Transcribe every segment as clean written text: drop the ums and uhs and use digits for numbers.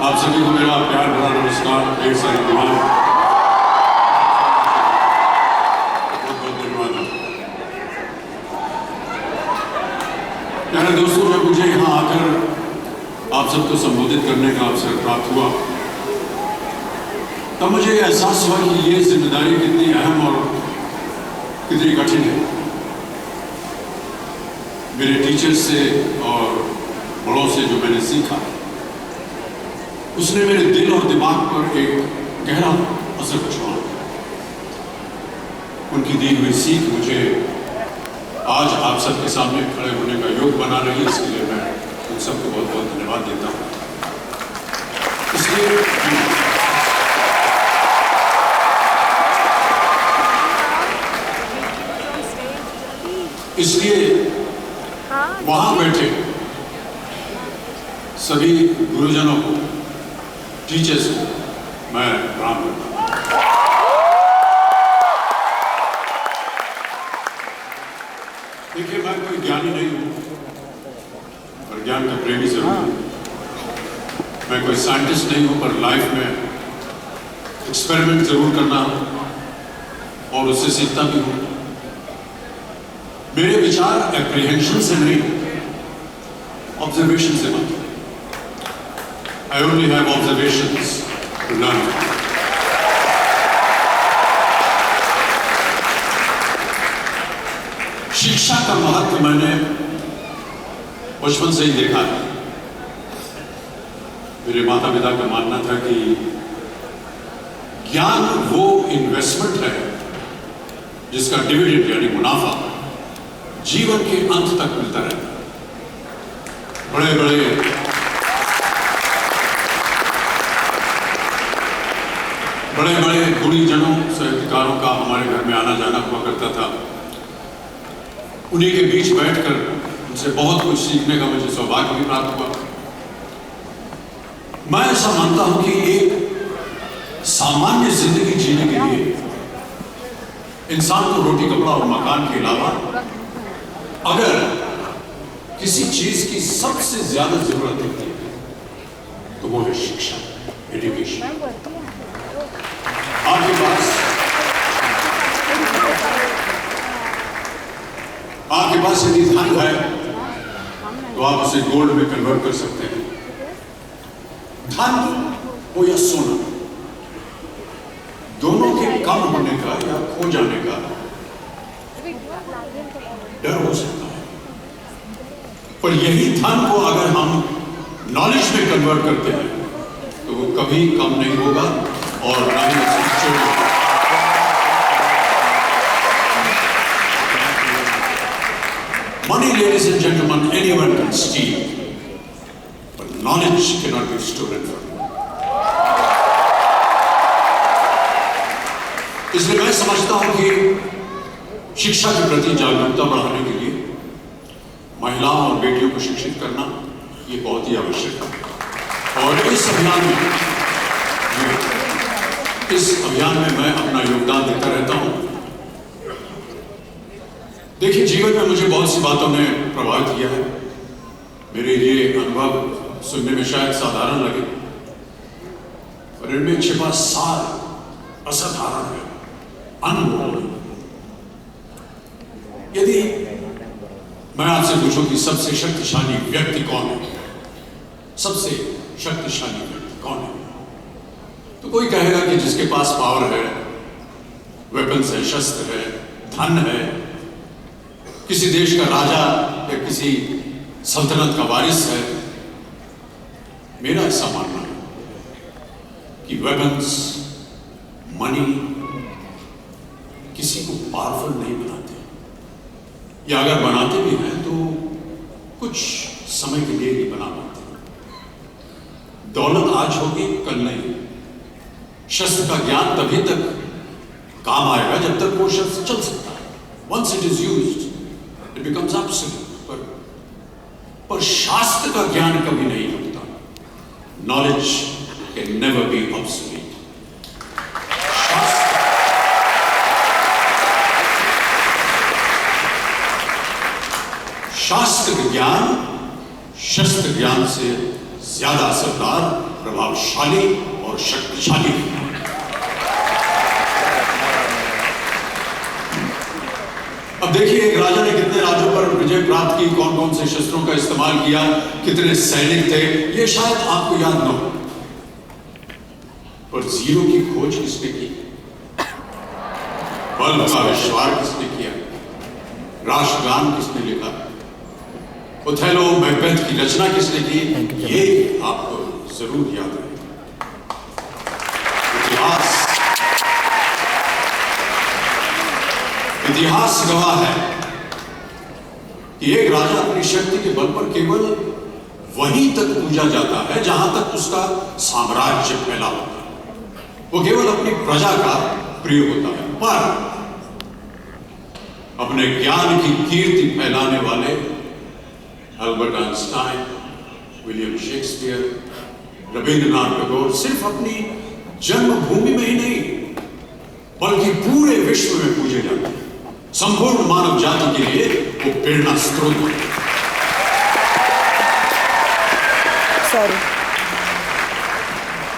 आप सभी को मेरा प्यार भरा नमस्कार। ढेर सारी दुआएं। बहुत बहुत धन्यवाद। प्यारे दोस्तों, जब मुझे यहाँ आकर आप सबको संबोधित करने का अवसर प्राप्त हुआ तब मुझे एहसास हुआ कि ये जिम्मेदारी कितनी अहम और कितनी कठिन है। मेरे टीचर्स से और बड़ों से जो मैंने सीखा उसने मेरे दिल और दिमाग पर एक गहरा असर छोड़ा। उनकी दी हुई सीख मुझे आज आप सबके सामने खड़े होने का योग बना रही है। इसके लिए मैं उन सबको बहुत बहुत धन्यवाद देता हूँ। इसलिए वहां बैठे सभी गुरुजनों को, टीचर्स को मैं प्रणाम करता हूं। देखिए, मैं कोई ज्ञानी नहीं हूं और ज्ञान का प्रेमी जरूर हूं। मैं कोई साइंटिस्ट नहीं हूं, पर लाइफ में एक्सपेरिमेंट जरूर करना और उससे सीखता भी हूं। मेरे विचार एप्रीहेंशन से नहीं, ऑब्जर्वेशन से बनते हैं। I only have observations to learn. शिक्षा का महत्व मैंने बचपन से ही देखा है। मेरे माता पिता का मानना था कि ज्ञान वो इन्वेस्टमेंट है जिसका डिविडेंड यानी मुनाफा जीवन के अंत तक मिलता रहता है। बड़े बड़े गुणीजनों साहित्यकारों का हमारे घर में आना जाना हुआ करता था। उन्हीं के बीच बैठकर उनसे बहुत कुछ सीखने का मुझे सौभाग्य भी प्राप्त हुआ। मैं ऐसा मानता हूं कि एक सामान्य जिंदगी जीने के लिए इंसान को रोटी कपड़ा और मकान के अलावा अगर किसी चीज की सबसे ज्यादा जरूरत होती है तो वो है शिक्षा, एजुकेशन। आपके पास यदि धन है तो आप उसे गोल्ड में कन्वर्ट कर सकते हैं। धन हो या सोना, दोनों के कम होने का या खो जाने का डर हो सकता है, पर यही धन को अगर हम नॉलेज में कन्वर्ट करते हैं तो वो कभी कम नहीं होगा और ना ही छोड़ेगा। Money, ladies and gentlemen, anyone can steal, but knowledge cannot be stolen from you. इसलिए मैं समझता हूं कि शिक्षा के प्रति जागरूकता बढ़ाने के लिए महिलाओं और बेटियों को शिक्षित करना ये बहुत ही आवश्यक है। और इस अभियान में मैं अपना योगदान देता रहता हूं। देखिए, जीवन में मुझे बहुत सी बातों ने प्रभावित किया है। मेरे ये अनुभव सुनने में शायद साधारण लगे, पर इनमें छिपा सार असाधारण है, अनमोल। यदि मैं आपसे पूछूं कि सबसे शक्तिशाली व्यक्ति कौन है, सबसे शक्तिशाली व्यक्ति कौन है, तो कोई कहेगा कि जिसके पास पावर है, वेपन्स है, शस्त्र है, धन है, किसी देश का राजा या किसी सल्तनत का वारिस है। मेरा ऐसा मानना है कि वेपन्स, मनी किसी को पावरफुल नहीं बनाते, या अगर बनाते भी हैं तो कुछ समय के लिए ही बना पाते हैं। दौलत आज होगी, कल नहीं। शस्त्र का ज्ञान तभी तक काम आएगा जब तक वो शस्त्र चल सकता है। Once it is used, it becomes absolute. पर शास्त्र का ज्ञान कभी नहीं होता। Knowledge can never be obsolete. शास्त्र ज्ञान शस्त्र ज्ञान से ज्यादा असरदार, प्रभावशाली और शक्तिशाली। अब देखिए, एक राजा ने कितने राज्यों पर विजय प्राप्त की, कौन कौन से शस्त्रों का इस्तेमाल किया, कितने सैनिक थे, ये शायद आपको याद न हो, पर जीरो की खोज किसने की, बल्ब का आविष्कार किसने किया, राष्ट्रगान किसने लिखा, ओथेलो मैकबेथ की रचना किसने की, ये आपको जरूर याद रहे। इतिहास गवाह है कि एक राजा अपनी शक्ति के बल पर केवल वहीं तक पूजा जाता है जहां तक उसका साम्राज्य फैला होता है। वो केवल अपनी प्रजा का प्रिय होता है, पर अपने ज्ञान की कीर्ति फैलाने वाले Albert Einstein, William Shakespeare, Rabindranath Tagore सिर्फ अपनी जन्मभूमि में ही नहीं बल्कि पूरे विश्व में पूजे जाते हैं। संपूर्ण मानव जाति के लिए वो प्रेरणा स्रोत है।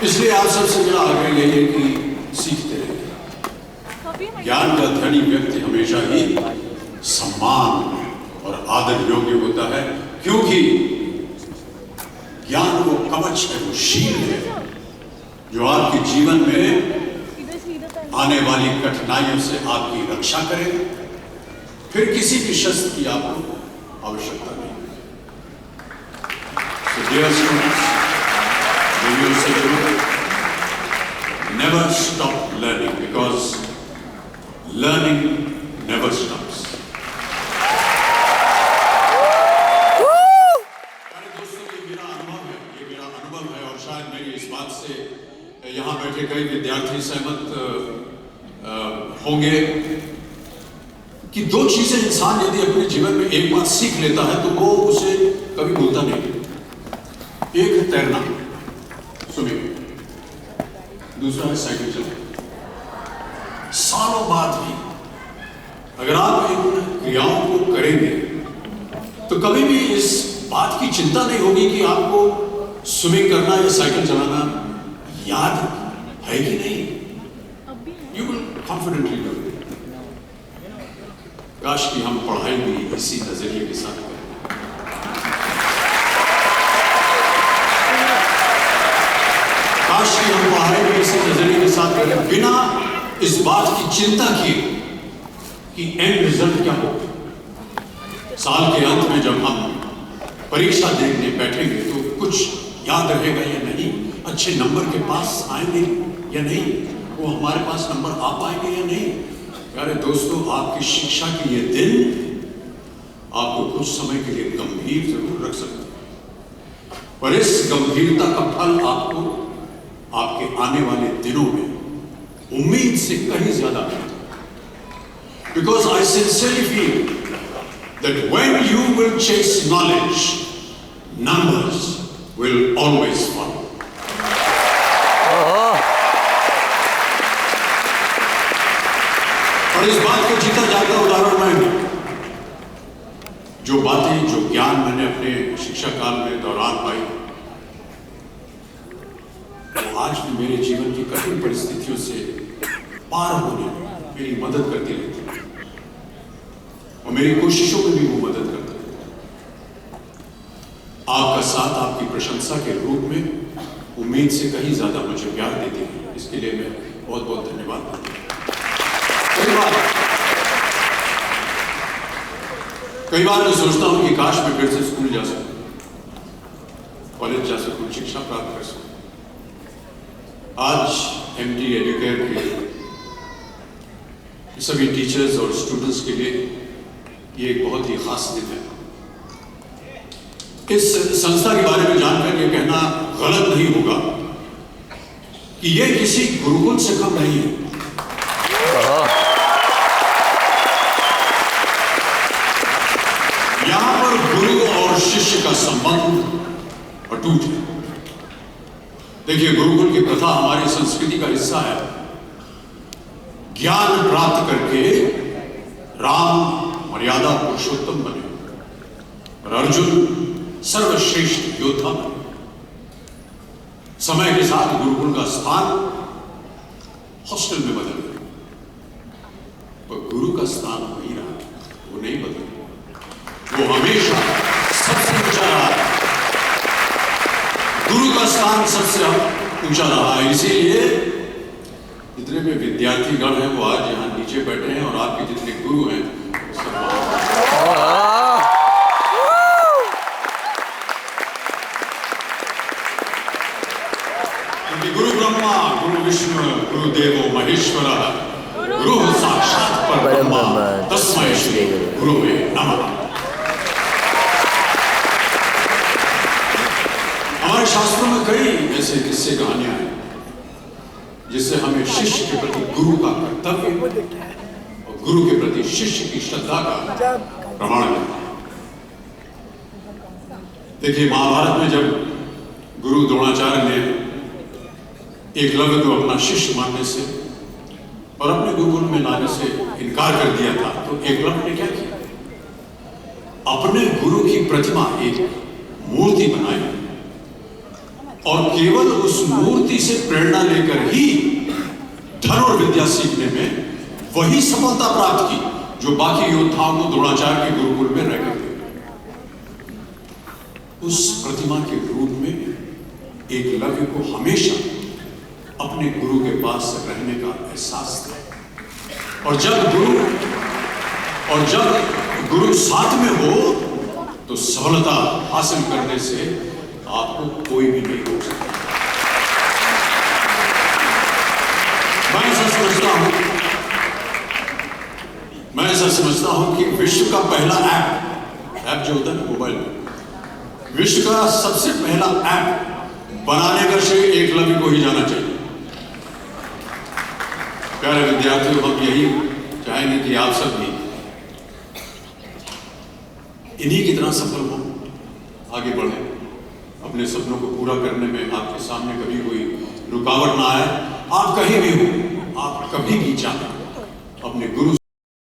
इसलिए आप सबसे मेरा आग्रह यही है कि सीखते रहिए। ज्ञान का धनी व्यक्ति हमेशा ही सम्मान और आदर योग्य होता है, क्योंकि ज्ञान वो कवच है, वो शील्ड है जो आपके जीवन में आने वाली कठिनाइयों से आपकी रक्षा करे। फिर किसी भी शस्त्र की आपको आवश्यकता नहीं। So dear students, never stop learning because learning never stops. यहां बैठे कई विद्यार्थी सहमत होंगे कि दो चीजें इंसान यदि अपने जीवन में एक बार सीख लेता है तो वो उसे कभी भूलता नहीं। एक है तैरना, स्विमिंग, दूसरा है साइकिल चलाना। सालों बाद भी अगर आप इन क्रियाओं को करेंगे तो कभी भी इस बात की चिंता नहीं होगी कि आपको स्विमिंग करना या साइकिल चलाना याद है कि नहीं। You will confidently do it. काश कि हम पढ़ाई भी इसी नजरिए के साथ करें। काश कि हम पढ़ाई भी इसी नजरिए के साथ करें, बिना इस बात की चिंता किए कि एंड रिजल्ट क्या हो। साल के अंत में जब हम परीक्षा देने बैठेंगे तो कुछ याद रहेगा या नहीं, अच्छे नंबर के पास आएंगे या नहीं, वो हमारे पास नंबर आ पाएंगे या नहीं। प्यारे दोस्तों, आपकी शिक्षा के ये दिन आपको कुछ समय के लिए गंभीर जरूर रख सकते हैं, पर इस गंभीरता का फल आपको आपके आने वाले दिनों में उम्मीद से कहीं ज्यादा मिलता है। Because I sincerely feel that when you will chase knowledge, numbers will always follow. और इस बात को जीता जाता उदाहरण मैं हूं। जो बातें, जो ज्ञान मैंने अपने शिक्षा काल में दौरान पाई, वो आज भी मेरे जीवन की कठिन परिस्थितियों से पार होने में मेरी मदद करती रहती है और मेरी कोशिशों में भी वो मदद करता है। आपका साथ, आपकी प्रशंसा के रूप में उम्मीद से कहीं ज्यादा मुझे प्यार देती है। इसके लिए मैं बहुत बहुत धन्यवाद देता हूं। कई बार मैं सोचता हूं कि काश मैं फिर से स्कूल जा सकूं, कॉलेज जा सकूं, शिक्षा प्राप्त कर सकूं। आज एमटी एडुकेयर के सभी टीचर्स और स्टूडेंट्स के लिए ये एक बहुत ही खास दिन है। इस संस्था के बारे में जानकर ये कहना गलत नहीं होगा कि ये किसी गुरुकुल से कम नहीं है। यहां पर गुरु और शिष्य का संबंध अटूट है। देखिए, गुरुकुल की प्रथा हमारी संस्कृति का हिस्सा है। ज्ञान प्राप्त करके राम मर्यादा पुरुषोत्तम बने और अर्जुन सर्वश्रेष्ठ योद्धा बने। समय के साथ गुरुकुल का स्थान हॉस्टल में बदल गया, पर गुरु का स्थान वही रहा, वो नहीं बदला। वो हमेशा सबसे ऊंचा रहा। गुरु का स्थान सबसे ऊंचा रहा। इसीलिए जितने भी विद्यार्थीगण हैं वो आज यहाँ नीचे बैठे हैं, और आपके जितने गुरु हैं क्योंकि गुरु ब्रह्मा गुरु विष्णु गुरु देवो महेश्वर गुरु साक्षात परब्रह्म तस्मै श्री गुरुवे नमः। हमारे शास्त्रों में कई ऐसे किस्से कहानियां हैं जिससे हमें शिष्य के प्रति गुरु का कर्तव्य और गुरु के प्रति शिष्य की श्रद्धा का प्रमाण मिलता है। देखिए, महाभारत में जब गुरु द्रोणाचार्य ने एकलव्य को अपना शिष्य मानने से और अपने गुरुकुल में लाने से इनकार कर दिया था, तो एकलव्य ने क्या किया? अपने गुरु की प्रतिमा, एक मूर्ति बनाई, और केवल उस मूर्ति से प्रेरणा लेकर ही धनुर्विद्या सीखने में वही सफलता प्राप्त की जो बाकी योद्धाओं को द्रोणाचार्य के गुरुकुल में रह गए। उस प्रतिमा के रूप में एकलव्य को हमेशा अपने गुरु के पास रहने का एहसास था, और जब गुरु साथ में हो तो सफलता हासिल करने से आपको कोई भी नहीं रोक सकता। मैं ऐसा समझता हूं कि विश्व का पहला ऐप जो होता है मोबाइल में, विश्व का सबसे पहला ऐप बनाने का श्रेय एकलव्य को ही जाना चाहिए। प्यारे विद्यार्थियों, हम यही चाहेंगे कि आप सब भी इन्हीं की तरह सफल हो, आगे बढ़े, अपने सपनों को पूरा करने में आपके सामने कभी कोई रुकावट ना आए। आप कहीं भी हो, आप कभी भी चाहें अपने गुरु